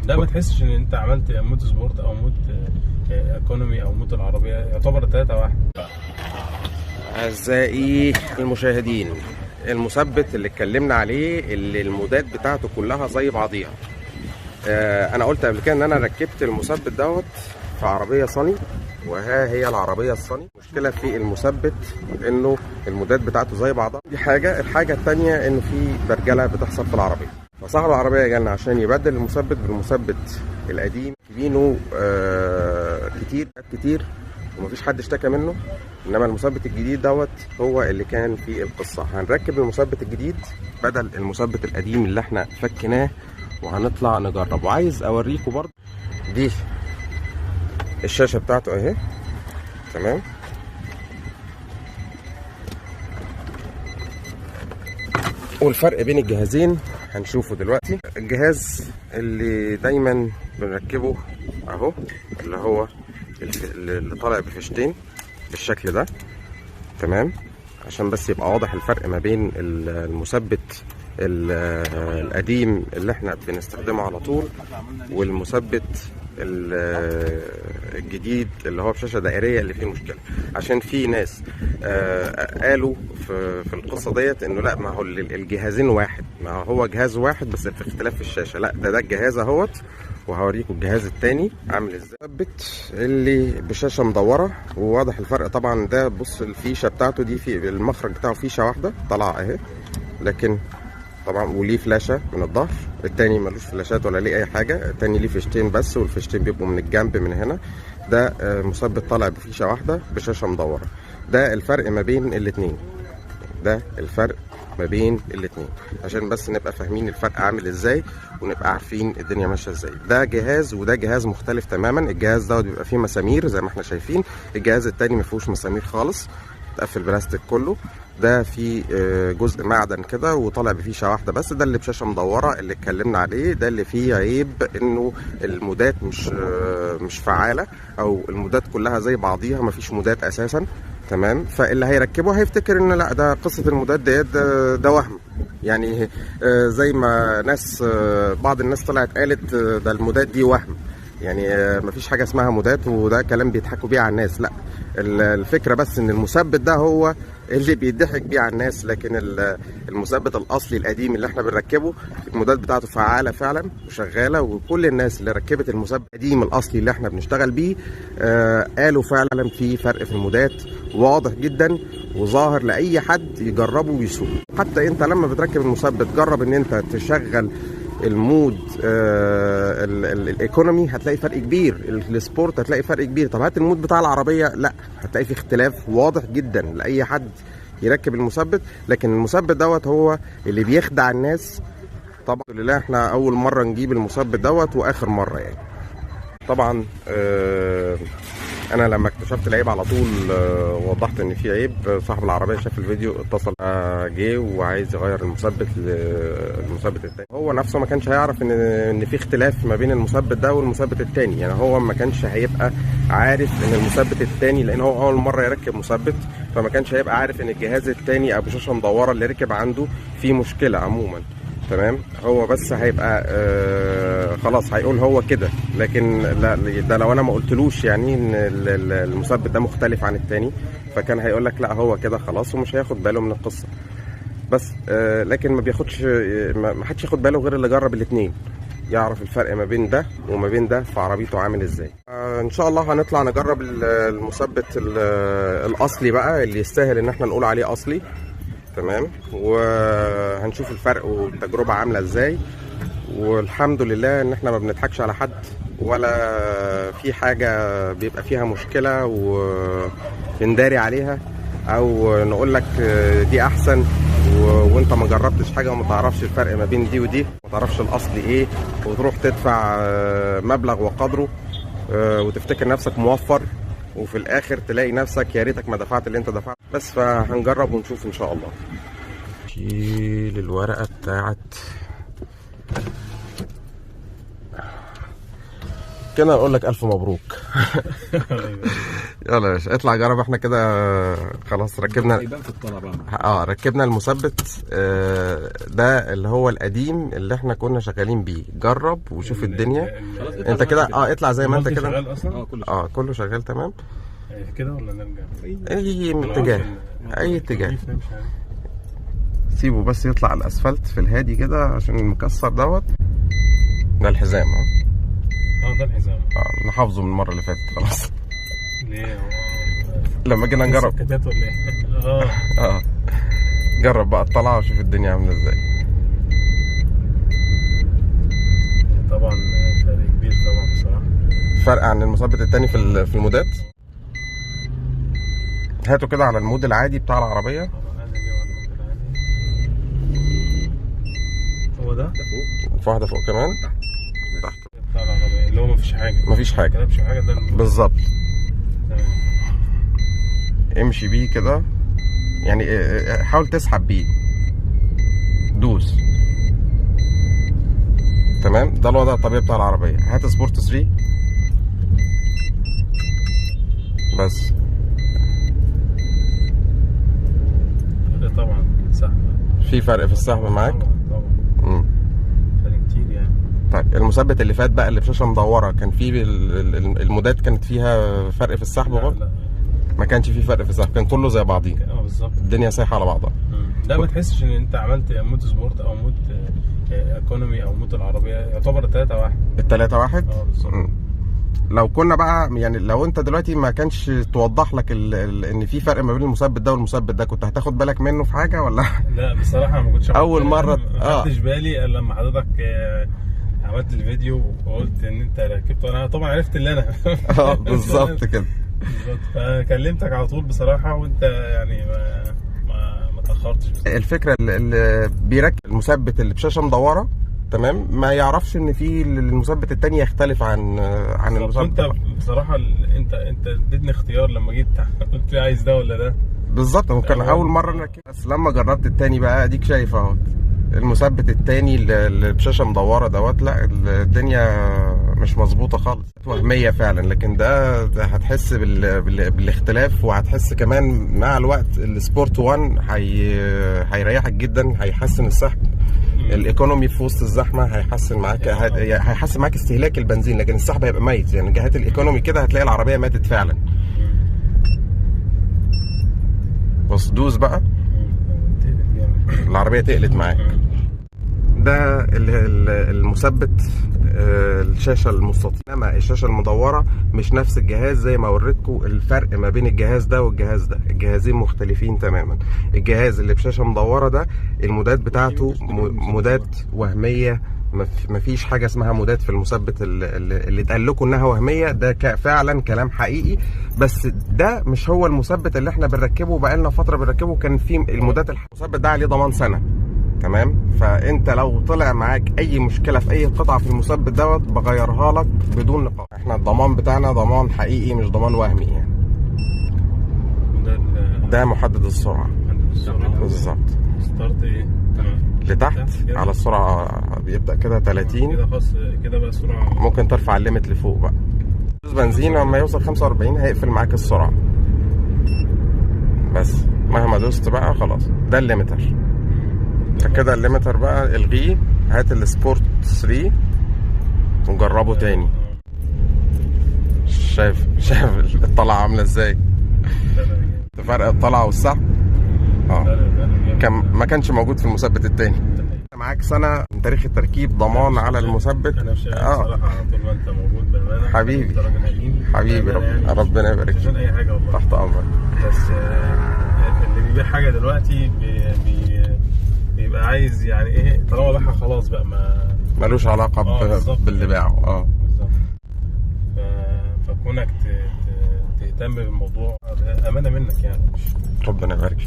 لا ما تحسش ان انت عملت مود سبورت او مود ايكونومي او مود العربيه، يعتبر 3-1. أعزائي المشاهدين، المثبت اللي اتكلمنا عليه اللي المودات بتاعته كلها زي بعضيها، انا قلت قبل كده ان انا ركبت المثبت دوت في عربيه صني، وها هي العربيه الصني. مشكله في المثبت انه المودات بتاعته زي بعضها، دي حاجه. الحاجه الثانيه انه في برجله بتحصل في العربيه، فصاحب العربيه جالنا عشان يبدل المثبت بالمثبت القديم، كبينه كتير ومفيش حد اشتكى منه، انما المثبت الجديد دوت هو اللي كان في القصه. هنركب المثبت الجديد بدل المثبت القديم اللي احنا فكناه، وهنطلع نجرب. وعايز اوريكم برضه دي الشاشه بتاعته اهي، تمام. والفرق بين الجهازين هنشوفه دلوقتي. الجهاز اللي دايما بنركبه اهو، اللي هو اللي طالع بفيشتين بالشكل ده، تمام، عشان بس يبقى واضح الفرق ما بين المثبت القديم اللي احنا بنستخدمه على طول والمثبت الجديد اللي هو بشاشه دائريه اللي فيه مشكله. عشان في ناس قالوا في القصه ديت انه لا، ما هو الجهازين واحد، ما هو جهاز واحد بس في اختلاف في الشاشه. لا، ده الجهاز اهوت، وهوريكم الجهاز التاني عامل ازاي. المثبت اللي بشاشه مدوره وواضح الفرق طبعا. ده بص الفيشه بتاعته دي، في المخرج بتاعه فيشه واحده طالعه اهي، لكن طبعا وليه فلاشه من الظهر. التاني ملوش فلاشات ولا ليه اي حاجه، التاني ليه فيشتين بس، والفيشتين بيبقوا من الجنب من هنا. ده مثبت طالع بفيشه واحده بشاشه مدوره. ده الفرق ما بين الاتنين، ده الفرق ما بين الاتنين، عشان بس نبقى فاهمين الفرق عامل ازاي ونبقى عارفين الدنيا ماشيه ازاي. ده جهاز وده جهاز مختلف تماما. الجهاز ده بيبقى فيه مسامير زي ما احنا شايفين، الجهاز التاني ما فيهوش مسامير خالص، تقفل بلاستيك كله. ده في جزء معدن كده وطالع بفيشه واحده بس. ده اللي بشاشه مدوره اللي اتكلمنا عليه. ده اللي فيه عيب انه المودات مش فعاله، او المودات كلها زي بعضيها، مفيش مودات اساسا، تمام. فاللي هيركبه هيفتكر ان لا، ده قصه المودات ديت ده وهم يعني. زي ما بعض الناس طلعت قالت ده المودات دي وهم يعني، مفيش حاجه اسمها مودات، وده كلام بيضحكوا بيه على الناس. لا، الفكره بس ان المثبت ده هو اللي بيضحك بيه على الناس، لكن المثبت الاصلي القديم اللي احنا بنركبه المودات بتاعته فعاله فعلا وشغاله. وكل الناس اللي ركبت المثبت القديم الاصلي اللي احنا بنشتغل بيه قالوا فعلا في فرق في المودات واضح جدا وظاهر لاي حد يجربه ويسوق. حتى انت لما بتركب المثبت جرب ان انت تشغل المود الايكونومي، هتلاقي فرق كبير. السبورت هتلاقي فرق كبير. طب هات المود بتاع العربيه، لا، هتلاقي في اختلاف واضح جدا لاي حد يركب المثبت. لكن المثبت دوت هو اللي بيخدع الناس. طبعا لله احنا اول مره نجيب المثبت دوت واخر مره يعني. طبعا انا لما اكتشفت العيب على طول وضحت ان في عيب. صاحب العربيه شاف الفيديو اتصل، جه وعايز يغير المثبت للمثبت الثاني. هو نفسه ما كانش هيعرف ان في اختلاف ما بين المثبت ده والمثبت الثاني يعني. هو ما كانش هيبقى عارف ان المثبت الثاني، لان هو اول مره يركب مثبت، فما كانش هيبقى عارف ان الجهاز الثاني ابو شاشه مدوره اللي ركب عنده فيه مشكله عموما، تمام. هو بس هيبقى خلاص هيقول هو كده، لكن لا، ده لو انا ما قلتلوش يعني ان المثبت ده مختلف عن التاني، فكان هيقول لك لا هو كده خلاص، ومش هياخد باله من القصه. بس لكن ما حدش ياخد باله غير اللي جرب الاثنين، يعرف الفرق ما بين ده وما بين ده في عربيته عامل ازاي. ان شاء الله هنطلع نجرب المثبت الاصلي بقى، اللي يستاهل ان احنا نقول عليه اصلي، تمام. وهنشوف الفرق والتجربه عامله ازاي. والحمد لله ان احنا ما بنضحكش على حد، ولا في حاجه بيبقى فيها مشكله وبنداري عليها، او نقول لك دي احسن وانت ما جربتش حاجه وما تعرفش الفرق ما بين دي ودي، ما تعرفش الاصلي ايه، وتروح تدفع مبلغ وقدره وتفتكر نفسك موفر، وفي الاخر تلاقي نفسك يا ريتك ما دفعت اللي انت دفعته. بس فهنجرب ونشوف ان شاء الله. شيل الورقه بتاعت كده، اقول لك الف مبروك. يلا يا باشا اطلع جرب. احنا كده خلاص ركبنا. يبان في الطلبه. ركبنا المثبت ده اللي هو القديم اللي احنا كنا شغالين بيه. جرب وشوف الدنيا. انت كده اطلع زي ما انت كده. شغال اصلا؟ كله شغال تمام كده ولا نرجع؟ اي اتجاه، اي اتجاه. سيبه بس يطلع على الاسفلت في الهادي كده عشان المكسر دوت. ده الحزام ده الحزام. نحافظه من المره اللي فاتت خلاص. ليه؟ لما جينا نجرب سكتات ولا ايه؟ جرب بقى الطلعه وشوف الدنيا عامله ازاي. طبعا فرق كبير طبعا بصراحه. فرق عن المثبت التاني في المودات. هاتوا كده على المود العادي بتاع العربيه. هو ده فوق، في واحده فوق كمان تحت بتاع العربيه اللي هو مفيش حاجه. مفيش حاجه. مفيش حاجه ده بالظبط. امشي بيه كده يعني، حاول تسحب بيه، دوس. تمام. ده الوضع الطبيعي بتاع العربيه. هات سبورت 3 بس. طبعا سحب. في فرق في السحب معاك؟ طبعا فرق كتير يعني. طيب المثبت اللي فات بقى اللي بشاشه مدوره، كان في المودات كانت فيها فرق في السحب برضه؟ لا ما كانش فيه فرق في السحب، كان كله زي بعضيه. بالظبط. الدنيا سايحه على بعضها. لا ما تحسش ان انت عملت مود سبورت او مود ايكونومي او مود العربيه، يعتبر التلاته واحد. التلاته واحد؟ بالظبط. لو كنا بقى يعني لو انت دلوقتي ما كانش توضح لك ان في فرق ما بين المثبت ده والمثبت ده، كنت هتاخد بالك منه في حاجه ولا؟ لا بصراحه ما كنتش اول مره ما خدتش بالي الا لما حضرتك عملت الفيديو وقلت ان انت ركبت، وانا طبعا عرفت اللي انا بالظبط كده. بالظبط. فكلمتك على طول بصراحه، وانت يعني ما تاخرتش بصراحة. الفكره اللي بيركب المثبت اللي بشاشه مدوره تمام ما يعرفش ان في المثبت التاني يختلف عن المثبت. انت بصراحه انت اديتني اختيار لما جيت قلت لي عايز ده ولا ده. بالظبط. ممكن اول مره نركب، بس لما جربت التاني بقى اديك شايف اهو المثبت التاني اللي بشاشه مدوره دوت، لا الدنيا مش مظبوطه خالص، وهميه فعلا. لكن ده هتحس بالاختلاف، وهتحس كمان مع الوقت السبورت 1 هيريحك جدا، هيحسن السحب. الايكونومي في وسط الزحمه هيحسن معاك استهلاك البنزين، لكن السحب هيبقى ميت. يعني جهات الايكونومي كده هتلاقي العربيه ماتت فعلا. بص دوس بقى، العربيه تقلت معاك. ده المثبت الشاشه المستطيله، انما الشاشه المدوره مش نفس الجهاز. زي ما وريتكم الفرق ما بين الجهاز ده والجهاز ده، الجهازين مختلفين تماما. الجهاز اللي بشاشه مدوره ده المودات بتاعته مودات وهميه، مفيش حاجه اسمها مودات في المثبت اللي اتقال لكم انها وهميه. ده فعلا كلام حقيقي، بس ده مش هو المثبت اللي احنا بنركبه بقالنا فتره بنركبه. كان في المودات المثبت ده عليه ضمان سنه تمام. فانت لو طلع معاك اي مشكله في اي قطعه في المثبت دوت بغيرها لك بدون نقاش. احنا الضمان بتاعنا ضمان حقيقي مش ضمان وهمي يعني. ده محدد السرعه بالظبط. ستارت ايه؟ لتحت على السرعه بيبدا كده 30 كده خلاص كده بقى السرعه. ممكن ترفع الليمت لفوق بقى. بنزين لما يوصل 45 هيقفل معاك السرعه، بس مهما دوست بقى خلاص. ده الليمتر كده. الليمتر بقى الغيه، هات السبورت 3 وجربه تاني. شايف الطلعه عامله ازاي؟ فرق الطلعه والسحب ما كانش موجود في المثبت التاني. معاك سنه من تاريخ التركيب ضمان على المثبت. انا بصراحه طول ما انت موجود بامانه حبيبي حبيبي ربنا يبارك فيك. عشان اي حاجه والله تحت امرك. بس اللي بيبيع حاجه دلوقتي بيبقى عايز يعني ايه، طالما باعها خلاص بقى ملوش علاقه باللي باعه. بالظبط. فكونك تهتم بالموضوع امانه منك يعني. ربنا يبارك فيك.